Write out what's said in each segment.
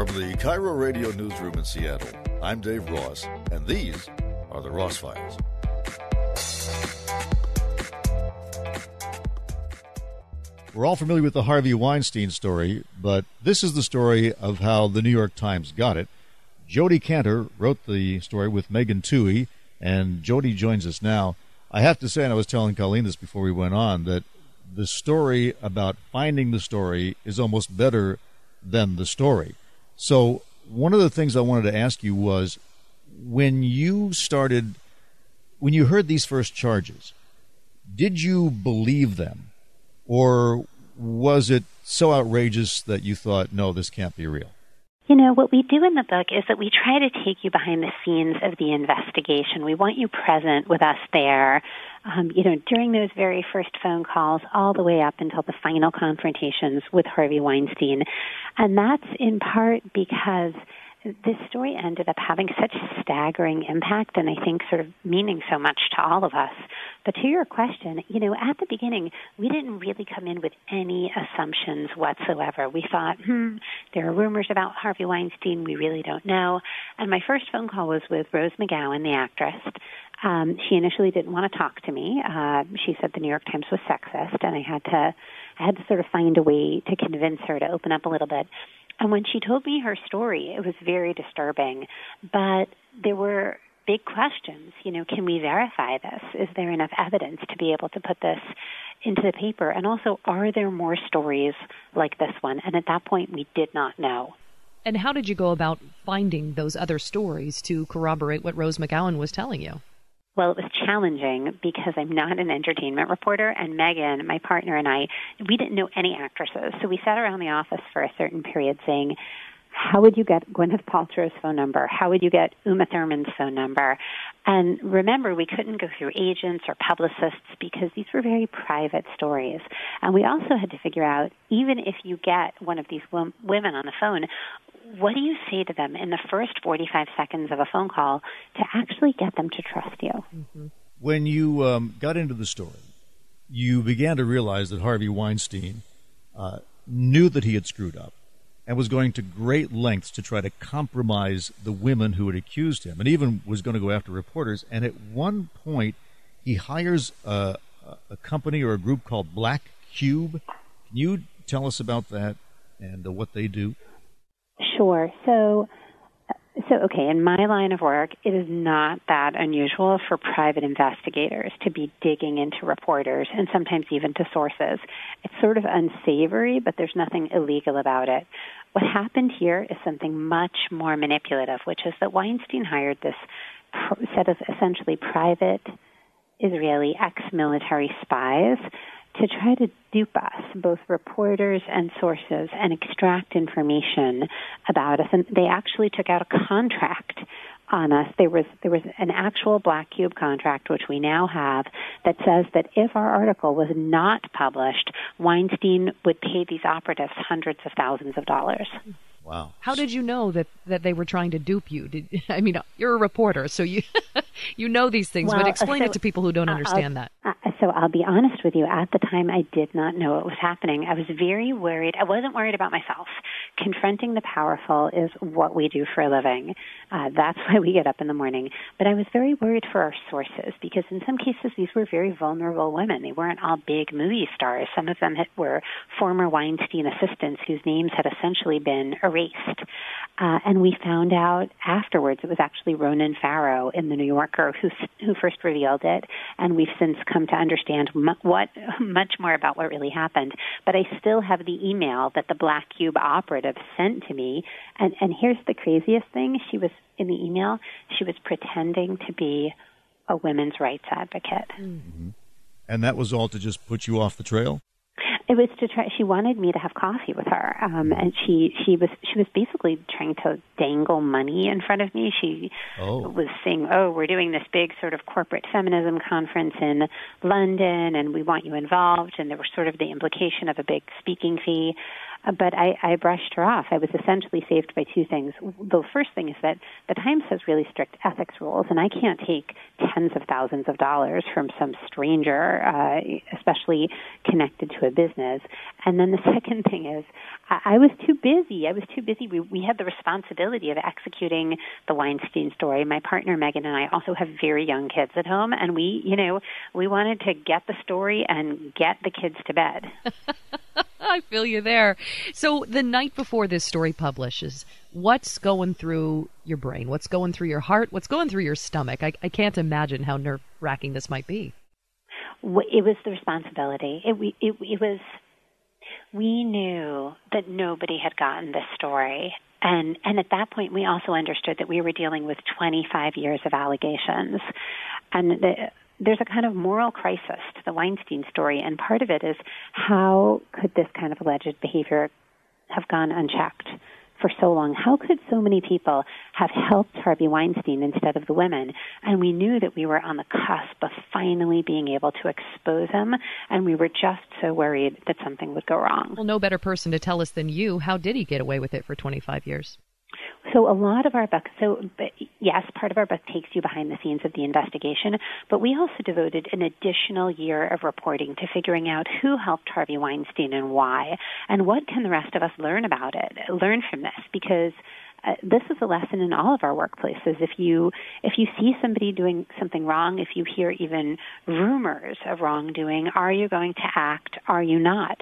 From the KIRO Radio newsroom in Seattle, I'm Dave Ross, and these are the Ross Files. We're all familiar with the Harvey Weinstein story, but this is the story of how the New York Times got it. Jodi Kantor wrote the story with Megan Twohey, and Jodi joins us now. I have to say, and I was telling Colleen this before we went on, that the story about finding the story is almost better than the story. So one of the things I wanted to ask you was, when you heard these first charges, did you believe them? Or was it so outrageous that you thought, no, this can't be real? You know, what we do in the book is that we try to take you behind the scenes of the investigation. We want you present with us there, during those very first phone calls all the way up until the final confrontations with Harvey Weinstein. And that's in part because this story ended up having such staggering impact and I think sort of meaning so much to all of us. But to your question, at the beginning, we didn't really come in with any assumptions whatsoever. We thought, there are rumors about Harvey Weinstein. We really don't know. And my first phone call was with Rose McGowan, the actress. She initially didn't want to talk to me. She said the New York Times was sexist, and I had to sort of find a way to convince her to open up a little bit. And when she told me her story, it was very disturbing. But there were big questions. Can we verify this? Is there enough evidence to be able to put this into the paper? And also, are there more stories like this one? And at that point, we did not know. And how did you go about finding those other stories to corroborate what Rose McGowan was telling you? Well, it was challenging because I'm not an entertainment reporter, and Megan, my partner, and I, we didn't know any actresses. So we sat around the office for a certain period saying, how would you get Gwyneth Paltrow's phone number? How would you get Uma Thurman's phone number? And remember, we couldn't go through agents or publicists because these were very private stories. And we also had to figure out, even if you get one of these women on the phone, what do you say to them in the first 45 seconds of a phone call to actually get them to trust you? Mm-hmm. When you got into the story, you began to realize that Harvey Weinstein knew that he had screwed up and was going to great lengths to try to compromise the women who had accused him, and even was going to go after reporters. And at one point, he hires a company or a group called Black Cube. Can you tell us about that and what they do? Sure. So, okay, in my line of work, it is not that unusual for private investigators to be digging into reporters and sometimes even to sources. It's sort of unsavory, but there's nothing illegal about it. What happened here is something much more manipulative, which is that Weinstein hired this set of essentially private Israeli ex-military spies to try to dupe us, both reporters and sources, and extract information about us. And they actually took out a contract on us. There was an actual Black Cube contract, which we now have, that says that if our article was not published, Weinstein would pay these operatives hundreds of thousands of dollars. Wow. How did you know that they were trying to dupe you? You're a reporter, so you you know these things, but explain it to people who don't understand that. So I'll be honest with you. At the time, I did not know it was happening. I was very worried. I wasn't worried about myself. Confronting the powerful is what we do for a living. That's why we get up in the morning. But I was very worried for our sources because in some cases, these were very vulnerable women. They weren't all big movie stars. Some of them were former Weinstein assistants whose names had essentially been erased. And we found out afterwards it was actually Ronan Farrow in The New Yorker who first revealed it, and we've since come to understand much more about what really happened. But I still have the email that the Black Cube operative sent to me, and here's the craziest thing. She was, in the email, she was pretending to be a women's rights advocate. Mm-hmm. And that was all to just put you off the trail? It was to try. She wanted me to have coffee with her, and she was basically trying to dangle money in front of me. She was saying, we're doing this big sort of corporate feminism conference in London, and we want you involved. And there was sort of the implication of a big speaking fee. but I brushed her off. I was essentially saved by two things. The first thing is that the Times has really strict ethics rules, and I can't take tens of thousands of dollars from some stranger, especially connected to a business. And then the second thing is I was too busy. We had the responsibility of executing the Weinstein story. My partner, Megan, and I also have very young kids at home, and we wanted to get the story and get the kids to bed. I feel you there. So the night before this story publishes, what's going through your brain? What's going through your heart? What's going through your stomach? I can't imagine how nerve-wracking this might be. It was the responsibility. It was. We knew that nobody had gotten this story. And at that point, we also understood that we were dealing with 25 years of allegations. And there's a kind of moral crisis to the Weinstein story. And part of it is, how could this kind of alleged behavior have gone unchecked for so long? How could so many people have helped Harvey Weinstein instead of the women? And we knew that we were on the cusp of finally being able to expose him, and we were just so worried that something would go wrong. Well, no better person to tell us than you. How did he get away with it for 25 years? So a lot of our book, yes, part of our book takes you behind the scenes of the investigation, but we also devoted an additional year of reporting to figuring out who helped Harvey Weinstein and why, and what can the rest of us learn from this, because this is a lesson in all of our workplaces. If you see somebody doing something wrong, if you hear even rumors of wrongdoing, are you going to act? Are you not?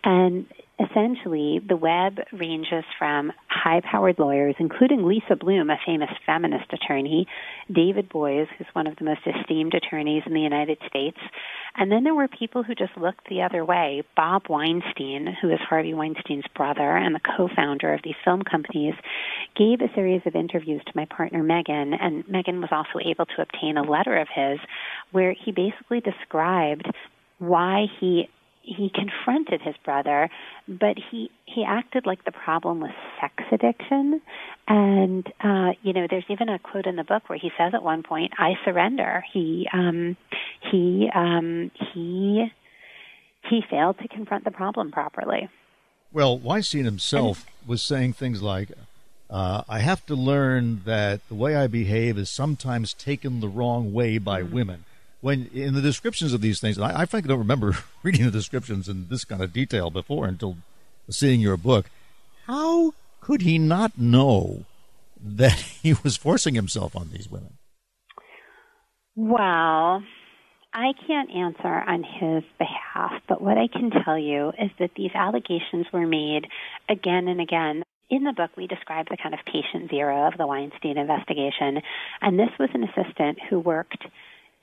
And essentially, the web ranges from high-powered lawyers, including Lisa Bloom, a famous feminist attorney, David Boies, who's one of the most esteemed attorneys in the United States, and then there were people who just looked the other way. Bob Weinstein, who is Harvey Weinstein's brother and the co-founder of these film companies, gave a series of interviews to my partner Megan, and Megan was also able to obtain a letter of his where he basically described why he confronted his brother, but he acted like the problem was sex addiction. And, there's even a quote in the book where he says at one point, "I surrender." He failed to confront the problem properly. Well, Weinstein himself was saying things like, I have to learn that the way I behave is sometimes taken the wrong way by women. When in the descriptions of these things, and I frankly don't remember reading the descriptions in this kind of detail before until seeing your book, how could he not know that he was forcing himself on these women? Well, I can't answer on his behalf, but what I can tell you is that these allegations were made again and again. In the book, we describe the kind of patient zero of the Weinstein investigation, and this was an assistant who worked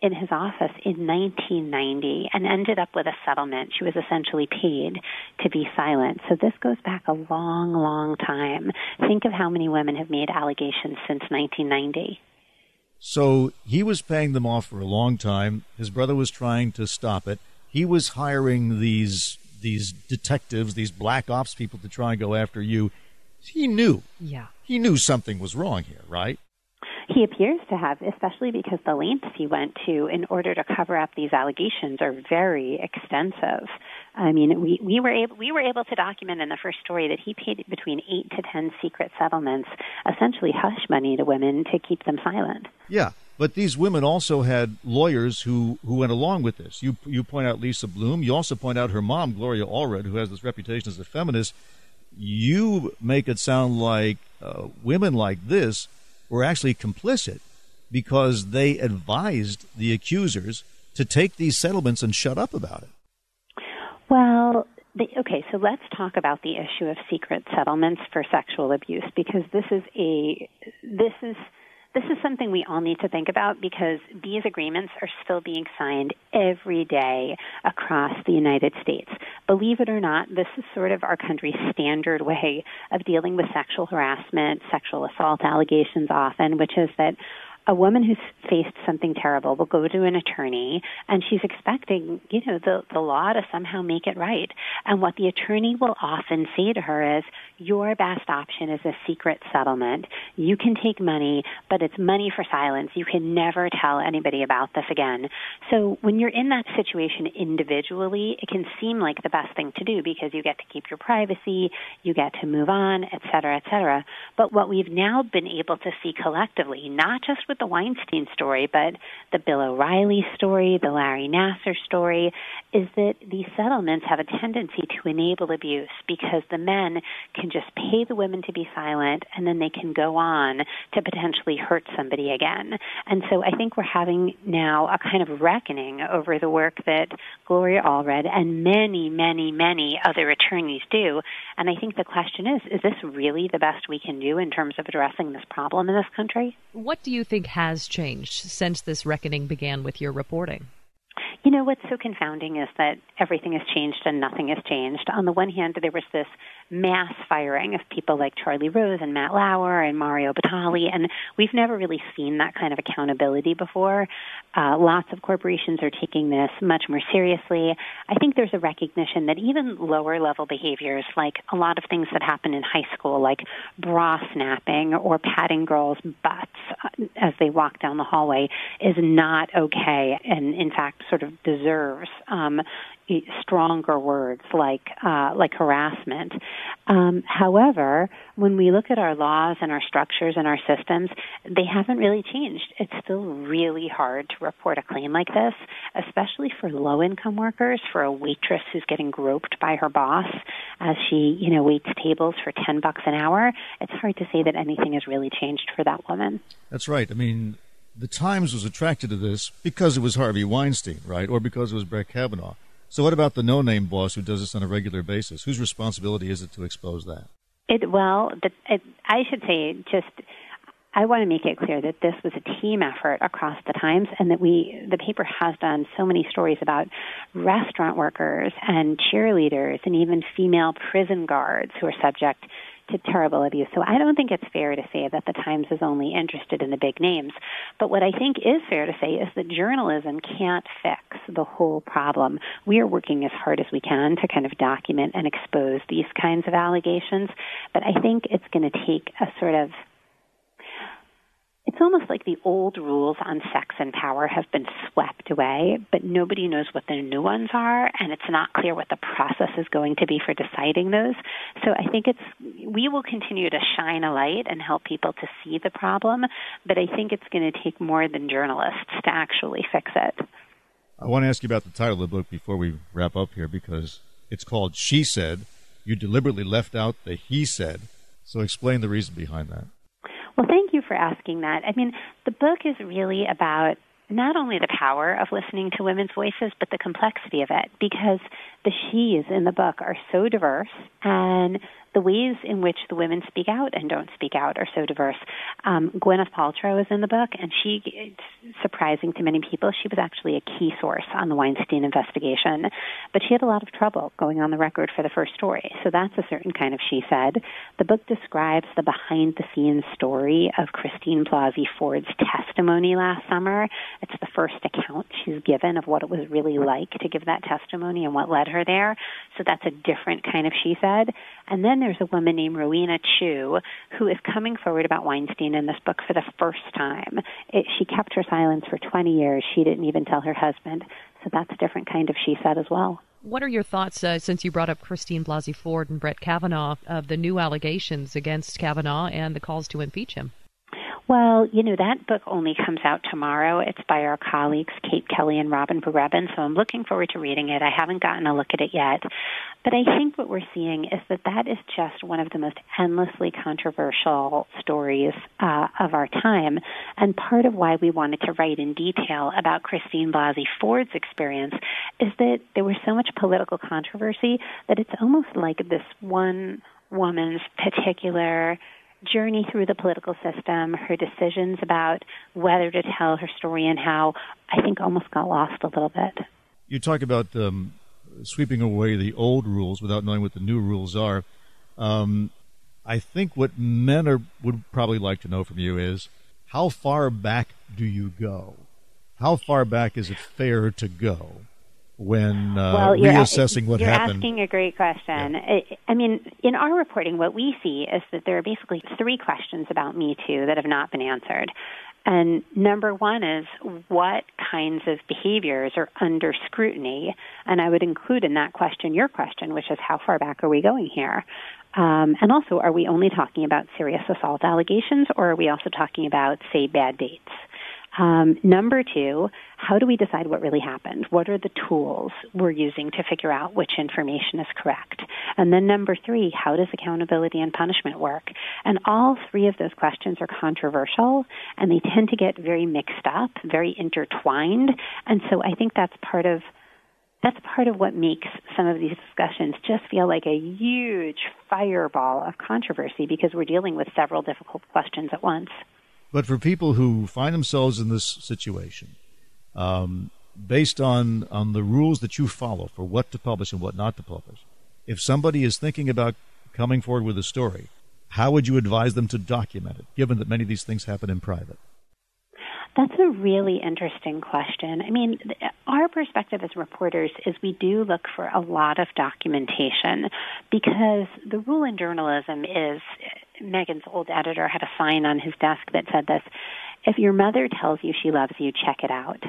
in his office in 1990 and ended up with a settlement. She was essentially paid to be silent. So this goes back a long, long time. Think of how many women have made allegations since 1990. So he was paying them off for a long time. His brother was trying to stop it. He was hiring these detectives, these black ops people to try and go after you. He knew. Yeah. He knew something was wrong here, right? He appears to have, especially because the lengths he went to in order to cover up these allegations are very extensive. I mean, we were able to document in the first story that he paid between 8 to 10 secret settlements, essentially hush money to women to keep them silent. Yeah, but these women also had lawyers who went along with this. You point out Lisa Bloom. You also point out her mom, Gloria Allred, who has this reputation as a feminist. You make it sound like women like this were actually complicit because they advised the accusers to take these settlements and shut up about it. Well, okay, so let's talk about the issue of secret settlements for sexual abuse, because this is something we all need to think about, because these agreements are still being signed every day across the United States. Believe it or not, this is sort of our country's standard way of dealing with sexual harassment, sexual assault allegations often, which is that a woman who's faced something terrible will go to an attorney, and she's expecting, the law to somehow make it right. And what the attorney will often say to her is, your best option is a secret settlement. You can take money, but it's money for silence. You can never tell anybody about this again. So when you're in that situation individually, it can seem like the best thing to do because you get to keep your privacy, you get to move on, et cetera, et cetera. But what we've now been able to see collectively, not just with the Weinstein story, but the Bill O'Reilly story, the Larry Nassar story, is that these settlements have a tendency to enable abuse because the men can just pay the women to be silent, and then they can go on to potentially hurt somebody again. And so I think we're having now a kind of reckoning over the work that Gloria Allred and many, many, many other attorneys do. And I think the question is this really the best we can do in terms of addressing this problem in this country? What do you think has changed since this reckoning began with your reporting? What's so confounding is that everything has changed and nothing has changed. On the one hand, there was this mass firing of people like Charlie Rose and Matt Lauer and Mario Batali, and we've never really seen that kind of accountability before. Lots of corporations are taking this much more seriously. I think there's a recognition that even lower-level behaviors, like a lot of things that happen in high school, like bra snapping or patting girls' butts as they walk down the hallway, is not okay, and in fact sort of deserves stronger words like harassment. However, when we look at our laws and our structures and our systems, they haven't really changed. It's still really hard to report a claim like this, especially for low-income workers, for a waitress who's getting groped by her boss as she, waits tables for $10 an hour. It's hard to say that anything has really changed for that woman. That's right. I mean, the Times was attracted to this because it was Harvey Weinstein, right, or because it was Brett Kavanaugh. So what about the no-name boss who does this on a regular basis? Whose responsibility is it to expose that? I should say I want to make it clear that this was a team effort across the Times, and that the paper has done so many stories about restaurant workers and cheerleaders and even female prison guards who are subject to terrible abuse. So I don't think it's fair to say that the Times is only interested in the big names. But what I think is fair to say is that journalism can't fix the whole problem. We are working as hard as we can to kind of document and expose these kinds of allegations. But I think it's going to take a sort of it's almost like the old rules on sex and power have been swept away, but nobody knows what the new ones are, and it's not clear what the process is going to be for deciding those. So I think we will continue to shine a light and help people to see the problem, but I think it's going to take more than journalists to actually fix it. I want to ask you about the title of the book before we wrap up here, because it's called She Said. You deliberately left out the he said. So explain the reason behind that. Well, thank you for asking that. I mean, the book is really about not only the power of listening to women's voices, but the complexity of it, because the she's in the book are so diverse, and the ways in which the women speak out and don't speak out are so diverse. Gwyneth Paltrow is in the book, and it's surprising to many people, she was actually a key source on the Weinstein investigation, but she had a lot of trouble going on the record for the first story. So that's a certain kind of she said. The book describes the behind-the-scenes story of Christine Blasey Ford's testimony last summer. It's the first account she's given of what it was really like to give that testimony and what led her there. So that's a different kind of she said. And then there's a woman named Rowena Chu who is coming forward about Weinstein in this book for the first time. She kept her silence for 20 years. She didn't even tell her husband. So that's a different kind of she said as well. What are your thoughts, since you brought up Christine Blasey Ford and Brett Kavanaugh, of the new allegations against Kavanaugh and the calls to impeach him? Well, that book only comes out tomorrow. It's by our colleagues, Kate Kelly and Robin Burebin, so I'm looking forward to reading it. I haven't gotten a look at it yet. But I think what we're seeing is that is just one of the most endlessly controversial stories of our time. And part of why we wanted to write in detail about Christine Blasey Ford's experience is that there was so much political controversy that it's almost like this one woman's particular journey through the political system, her decisions about whether to tell her story and how, I think almost got lost a little bit. You talk about sweeping away the old rules without knowing what the new rules are. I think what men would probably like to know from you is, how far back do you go? How far back is it fair to go when reassessing what happened? You're asking a great question. Yeah. I mean, in our reporting, what we see is that there are basically 3 questions about Me Too that have not been answered. And number 1 is what kinds of behaviors are under scrutiny? And I would include in that question your question, which is how far back are we going here? And also, are we only talking about serious assault allegations, or are we also talking about, say, bad dates? Number 2, how do we decide what really happened? What are the tools we're using to figure out which information is correct? And then number 3, how does accountability and punishment work? And all 3 of those questions are controversial, and they tend to get very mixed up, very intertwined. And so I think that's part of what makes some of these discussions just feel like a huge fireball of controversy, because we're dealing with several difficult questions at once. But for people who find themselves in this situation, based on the rules that you follow for what to publish and what not to publish, if somebody is thinking about coming forward with a story, how would you advise them to document it, given that many of these things happen in private? That's a really interesting question. I mean, our perspective as reporters is we do look for a lot of documentation, because the rule in journalism is, Megan's old editor had a sign on his desk that said this: if your mother tells you she loves you, check it out.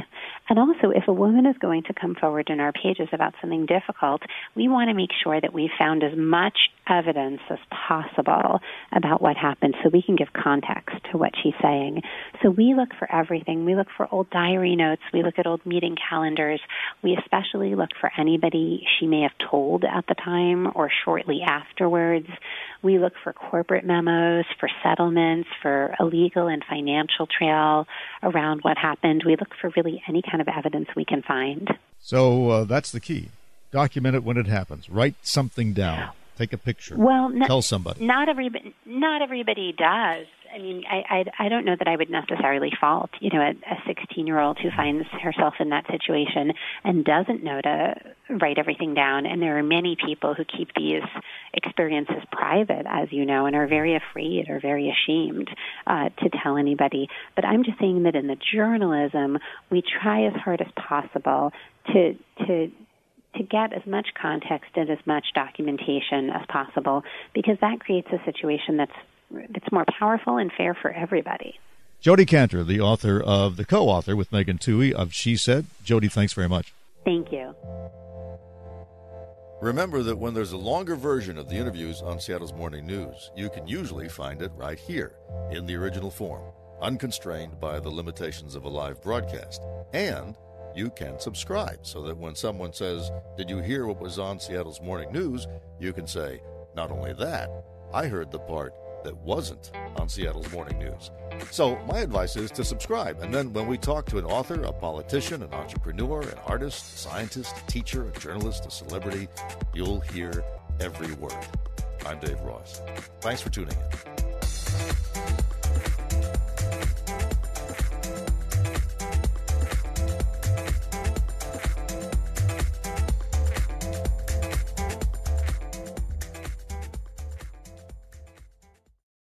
And also, if a woman is going to come forward in our pages about something difficult, we want to make sure that we've found as much evidence as possible about what happened so we can give context to what she's saying. So we look for everything. We look for old diary notes. We look at old meeting calendars. We especially look for anybody she may have told at the time or shortly afterwards. We look for corporate memos, for settlements, for a legal and financial trail around what happened. We look for really any kind of evidence we can find. So that's the key. Document it when it happens. Write something down. Take a picture. Well, tell somebody. Not everybody does. I mean, I don't know that I would necessarily fault, a 16-year-old who finds herself in that situation and doesn't know to write everything down. And there are many people who keep these experiences private, as you know, and are very afraid or very ashamed to tell anybody. But I'm just saying that in the journalism, we try as hard as possible to get as much context and as much documentation as possible, because that creates a situation that's more powerful and fair for everybody. Jodi Kantor, the co-author with Megan Twohey of She Said. Jodi, thanks very much. Thank you. Remember that when there's a longer version of the interviews on Seattle's Morning News, you can usually find it right here in the original form, unconstrained by the limitations of a live broadcast. And you can subscribe so that when someone says, "Did you hear what was on Seattle's Morning News?" you can say, "Not only that, I heard the part that wasn't on Seattle's Morning News." So my advice is to subscribe. And then when we talk to an author, a politician, an entrepreneur, an artist, a scientist, a teacher, a journalist, a celebrity, you'll hear every word. I'm Dave Ross. Thanks for tuning in.